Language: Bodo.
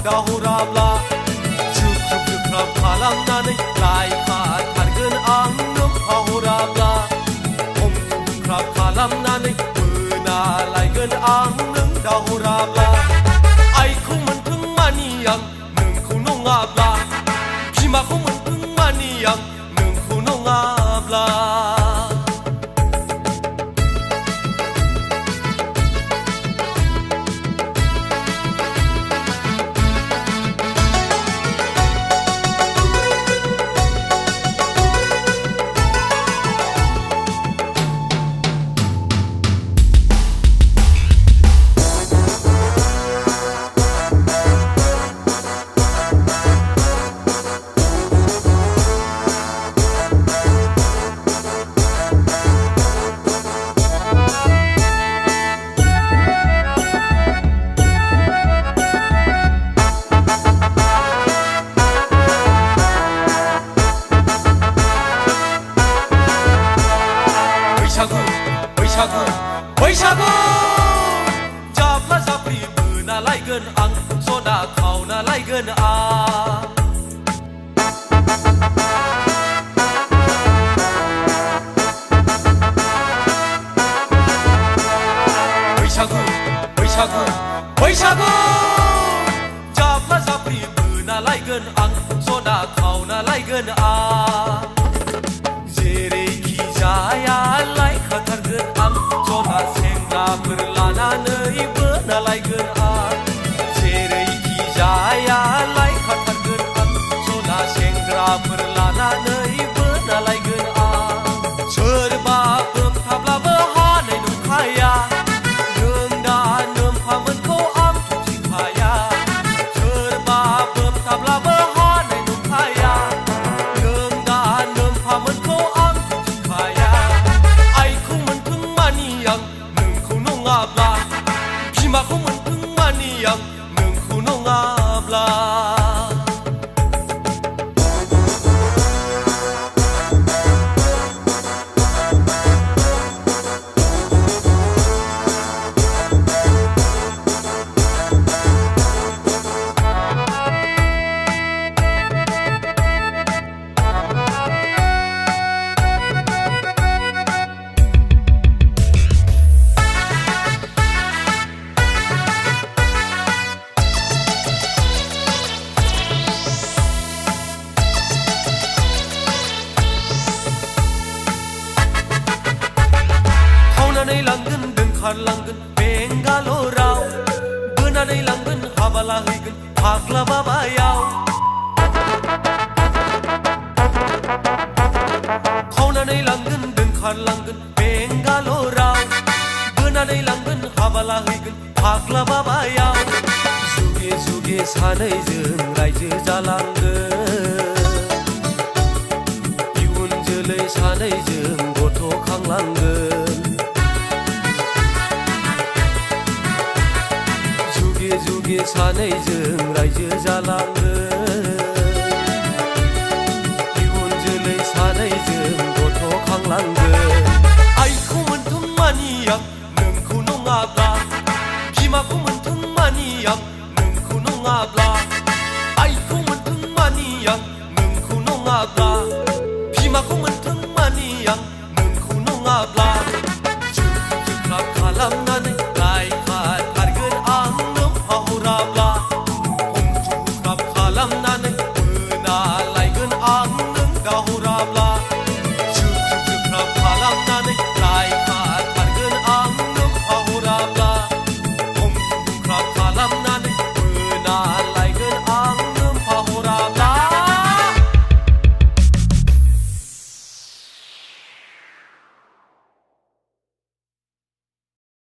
दाहराब्ला जुब जुख्राब खालामनानै लाय खाथारगोन आं नों फाहराब्ला जुख्राब खालामनानै मोना लायगोन आं नों दाहराब्ला आइखौ मोनथों मानि आं नोंखौ नङाब्ला बिमाखौ मोनथों मानि आं नोंखौ नङाब्ला बैसागु जाब्ला जाब्रि बोना लायगोन आं सदा खावना लायगोन आं बैसागु जाब्ला जाब्रि बोना लायगोन आं सदा खावना लायगोन आं जेरैखि जाया लायखाथारगोन आं सदा सेंग्राफोर लानानै बोना लायगोन आं जेरैखि जाया लायखाथारगोन आं सदा सेंग्राफोर लानानै बोना लायगोन आं सोरबा बोबथाब्लाबो हानाय नंखाया नों दा नोमफामोनखौ आं थुथिखाया सोरबा बोबथाब्लाबो हानाय नंखाया नों दा नोमफामोनखौ आं थुथिखाया आइखौ मोनथों मानि आं नोंखौ नङाब्ला बिमाखौ मोनथों मानि आं नोंखौ नङाब्ला लांगोन दोनखारलांगोन बेंगालराव बोनानै लांगोन हाबा लाहैगोन फाग्ला बाबायाव खावनानै लांगोन दोनखारलांगोन बेंगालराव बोनानै लांगोन हाबा लाहैगोन फाग्ला बाबायाव जुगे जुगे सानैजों रायजो जालांगोन इयुन जोलै सानैजों गथ' खांलांगोन जुगे सानैजों रायजो जालांगोन इयुन जोलै सानैजों गथ' खांलांगोन आइखौ मोनथों मानि आं नोंखौ नङाब्ला बिमाखौ मोनथों मानि आं नोंखौ नङाब्ला आइखौ मोनथों मानि आं नोंखौ नङाब्ला बिमाखौ मोनथों मानि आं नोंखौ नङाब्ला जुख्राब खालामनानै लायखाथारगोन आं फाहराब्ला जुख्राब खालामनानै मोना लायगोन आं नों दाहराब्ला जुख्राब खालामनानै लायखाथारगोन आं नों फाहराब्ला जुख्राब खालामनानै मोना